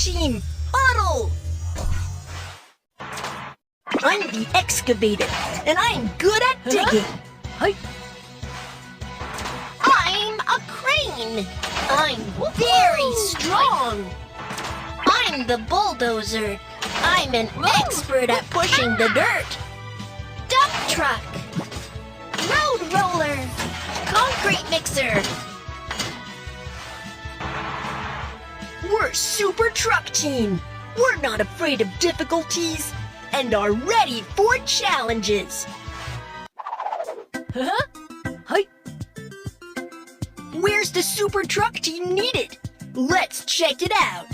team, huddle! I'm the excavator, and I'm good at digging. Hi. I'm a crane. I'm very strong. I'm the bulldozer. I'm an expert at pushing the dirt. Dump truck. Road roller. Concrete mixer. We're Super Truck Team. We're not afraid of difficulties and are ready for challenges. Huh? Hi. Where's the Super Truck Team needed? Let's check it out.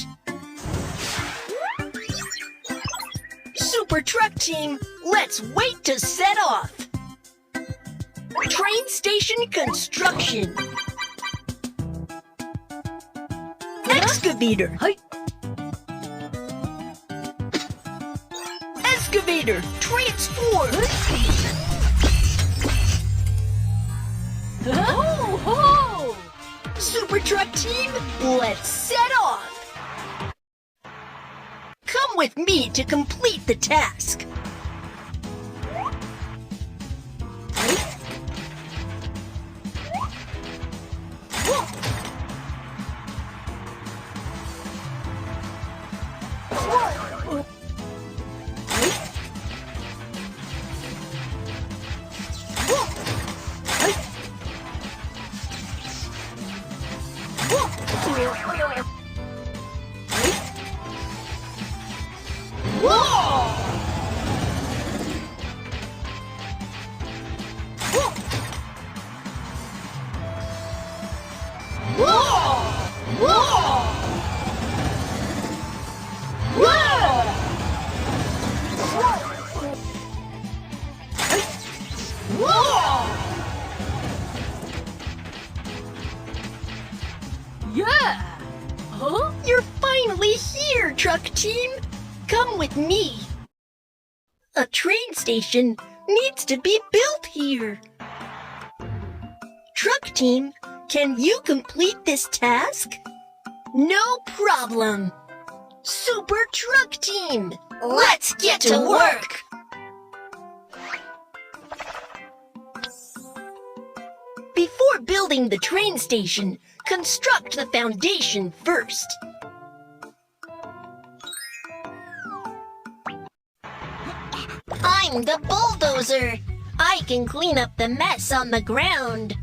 Super Truck Team, let's wait to set off. Train station construction. Excavator. Hi. Excavator, transform. Ho, ho! Super Truck Team, let's set off. Come with me to complete the task. Yeah! Huh? You're finally here, Truck Team! Come with me! A train station needs to be built here! Truck Team, can you complete this task? No problem! Super Truck Team! Let's get to work. Before building the train station, construct the foundation first. I'm the bulldozer. I can clean up the mess on the ground.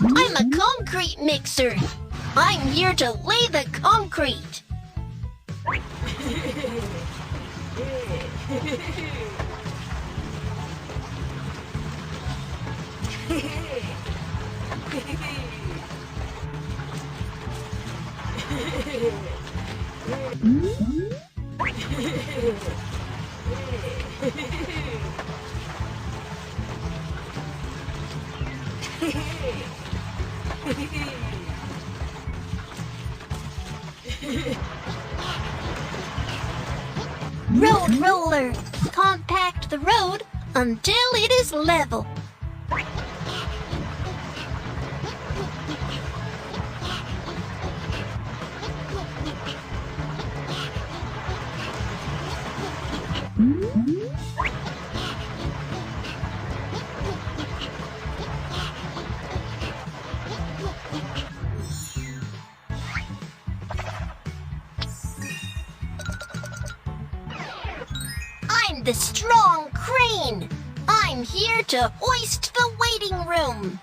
I'm a concrete mixer. I'm here to lay the concrete. Road roller. Compact the road until it is level. I'm the strong crane. I'm here to hoist the waiting room.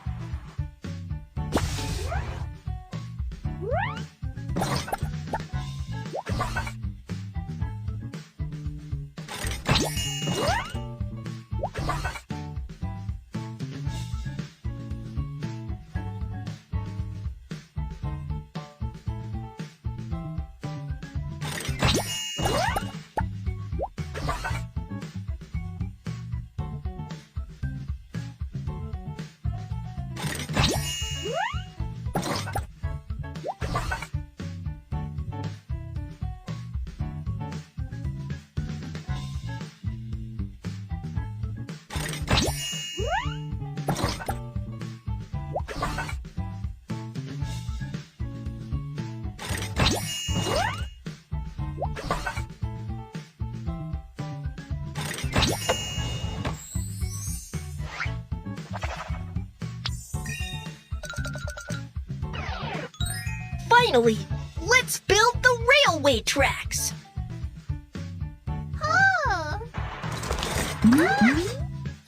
Finally, let's build the railway tracks.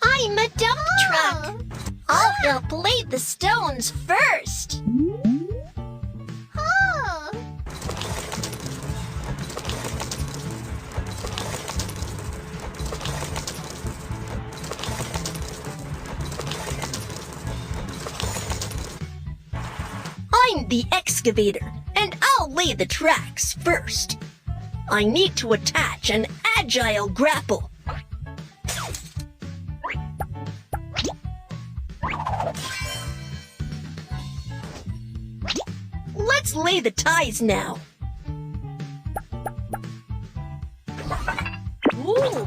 I'm a dump truck. I'll help lay the stones first. I'm the excavator, and I'll lay the tracks first. I need to attach an agile grapple. Let's lay the ties now. Ooh.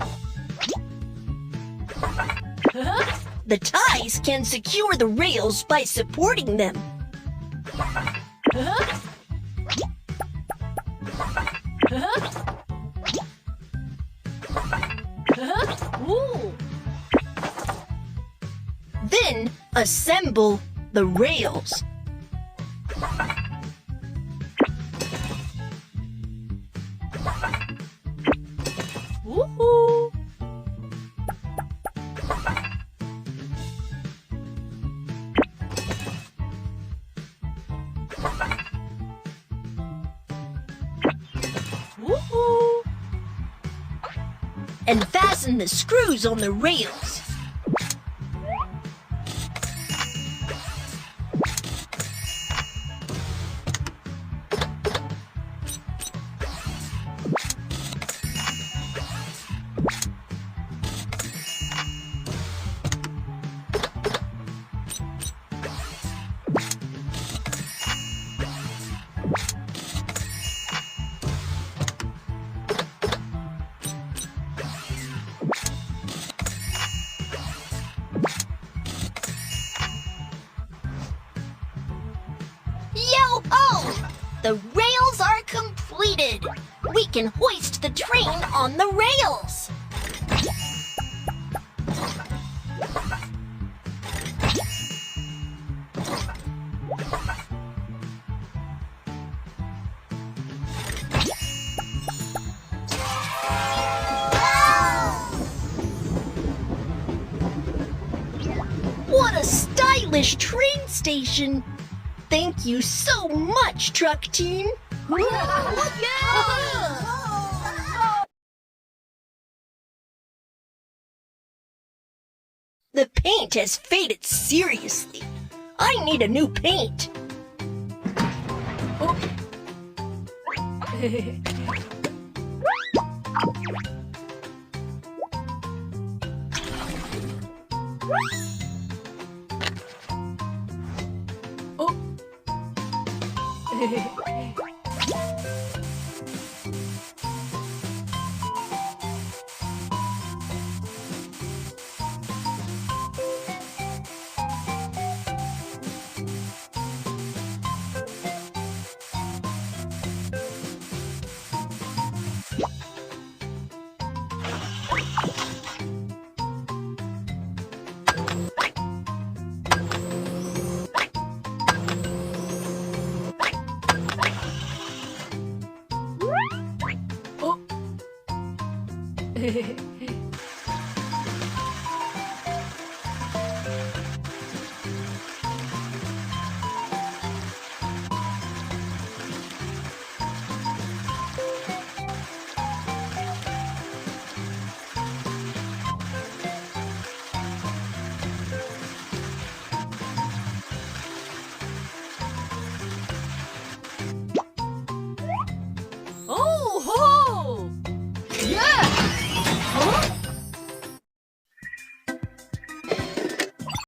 The ties can secure the rails by supporting them. Ooh. Then assemble the rails. Woohoo! Woohoo! And fasten the screws on the rails. Yo-ho! The rails are completed. We can hoist the train on the rails. What a stylish train station! Thank you so much, truck team! The paint has faded seriously. I need a new paint. Oh. Oh.